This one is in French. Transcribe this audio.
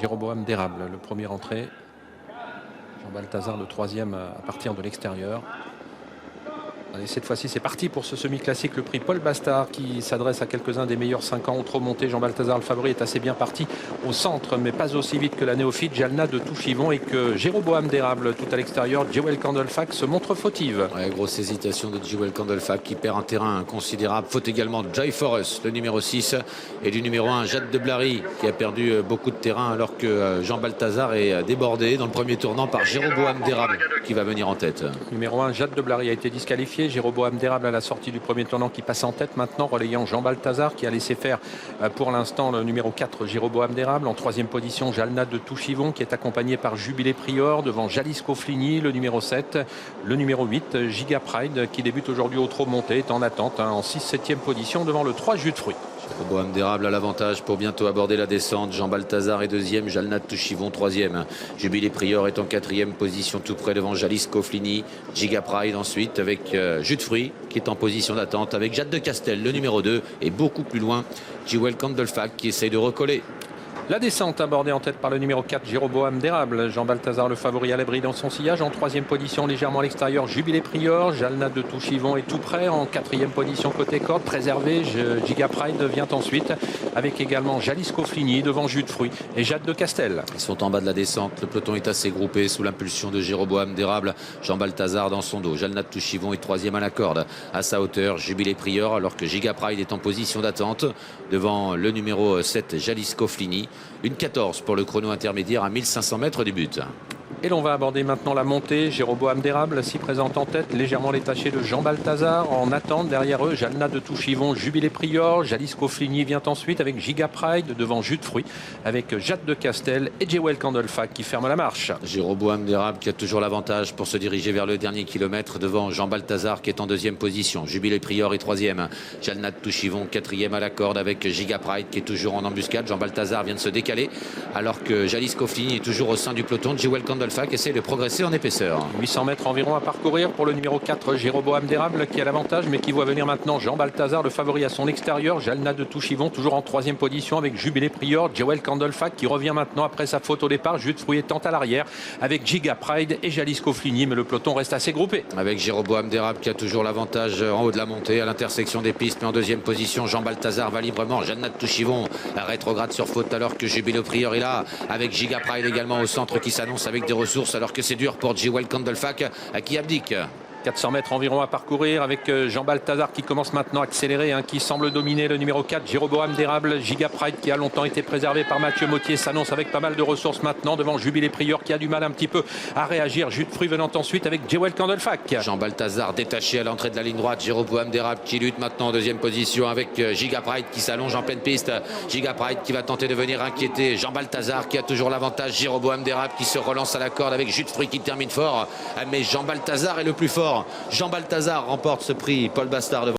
Jéroboam d'Érable, le premier entré. Jean Balthazar, le troisième à partir de l'extérieur. Allez, cette fois-ci, c'est parti pour ce semi-classique, le prix Paul Bastard qui s'adresse à quelques-uns des meilleurs 5 ans au trop monté. Jean Balthazar, le favori, est assez bien parti au centre, mais pas aussi vite que la néophyte Jalna de Touchivon et que Jéroboam d'Érable, tout à l'extérieur. Jewel Candlefac se montre fautive. Ouais, grosse hésitation de Jewel Candlefac qui perd un terrain considérable. Faute également de Joy Forest, le numéro 6, et du numéro 1, Jade de Blary, qui a perdu beaucoup de terrain alors que Jean Balthazar est débordé dans le premier tournant par Jéroboam d'Érable qui va venir en tête. Numéro 1, Jade de Blary a été disqualifié. Jéroboam d'Érable à la sortie du premier tournant qui passe en tête maintenant, relayant Jean Balthazar qui a laissé faire pour l'instant le numéro 4, Jéroboam d'Érable. En troisième position, Jalna de Touchivon qui est accompagné par Jubilé Prior devant Jalisco Fligny, le numéro 7. Le numéro 8, Giga Pride qui débute aujourd'hui au trop monté, est en attente en 6-7e position devant le 3, Jus de Fruits. Jéroboam d'Érable à l'avantage pour bientôt aborder la descente. Jean Balthazar est deuxième, Jalna de Touchivon troisième. Jubilé Prior est en quatrième position tout près devant Jalisco Fligny. Giga Pride ensuite avec Jus de Fruits qui est en position d'attente avec Jade de Castel, le numéro 2, et beaucoup plus loin Jewel Candlefac qui essaye de recoller. La descente abordée en tête par le numéro 4, Jéroboam d'Érable. Jean Balthazar, le favori à l'abri dans son sillage. En troisième position, légèrement à l'extérieur, Jubilé Prior. Jalna de Touchivon est tout près. En quatrième position, côté corde, préservé. Giga Pride vient ensuite, avec également Jalisco Fligny devant Jus de Fruits et Jade de Castel. Ils sont en bas de la descente. Le peloton est assez groupé sous l'impulsion de Jéroboam d'Érable. Jean Balthazar dans son dos. Jalna de Touchivon est troisième à la corde. À sa hauteur, Jubilé Prior, alors que Giga Pride est en position d'attente devant le numéro 7, Jalisco Fligny. Une 14 pour le chrono intermédiaire à 1500 mètres du but. Et l'on va aborder maintenant la montée. Jéroboam d'Érable s'y présente en tête, légèrement détaché de Jean Balthazar. En attente derrière eux, Jalna de Touchivon, Jubilé Prior. Jalisco Fligny vient ensuite avec Giga Pride devant Jus de Fruits, avec Jade de Castel et Jewel Candlefac qui ferme la marche. Jéroboam d'Érable qui a toujours l'avantage pour se diriger vers le dernier kilomètre devant Jean Balthazar qui est en deuxième position. Jubilé Prior est troisième. Jalna de Touchivon quatrième à la corde avec Giga Pride qui est toujours en embuscade. Jean Balthazar vient de se décaler alors que Jalisco Fligny est toujours au sein du peloton. Jewel Candlefac essaie de progresser en épaisseur. 800 mètres environ à parcourir pour le numéro 4, Jéroboam d'Érable qui a l'avantage mais qui voit venir maintenant Jean Balthazar, le favori à son extérieur. Jalna de Touchivon toujours en troisième position avec Jubilé Prior. Jewel Candlefac qui revient maintenant après sa faute au départ. Jus de Fruits étant à l'arrière avec Giga Pride et Jalisco Fligny, mais le peloton reste assez groupé. Avec Jéroboam d'Érable qui a toujours l'avantage en haut de la montée à l'intersection des pistes, mais en deuxième position Jean Balthazar va librement. Jalna de Touchivon rétrograde sur faute alors que Jubilé Prior est là avec Giga Pride également au centre qui s'annonce avec des ressources alors que c'est dur pour Jewel Candlefac qui abdique. 400 mètres environ à parcourir avec Jean Balthazar qui commence maintenant à accélérer, qui semble dominer le numéro 4, Jéroboam d'Érable. Giga Pride qui a longtemps été préservé par Mathieu Mottier s'annonce avec pas mal de ressources maintenant devant Jubilé Prior qui a du mal un petit peu à réagir. Jus de Fruits venant ensuite avec Jewel Candlefac. Jean Balthazar détaché à l'entrée de la ligne droite. Jéroboam d'Érable qui lutte maintenant en deuxième position avec Giga Pride qui s'allonge en pleine piste. Giga Pride qui va tenter de venir inquiéter Jean Balthazar qui a toujours l'avantage. Jéroboam d'Érable qui se relance à la corde avec Jus de Fruits qui termine fort. Mais Jean Balthazar est le plus fort. Jean Balthazar remporte ce prix Paul Bastard devant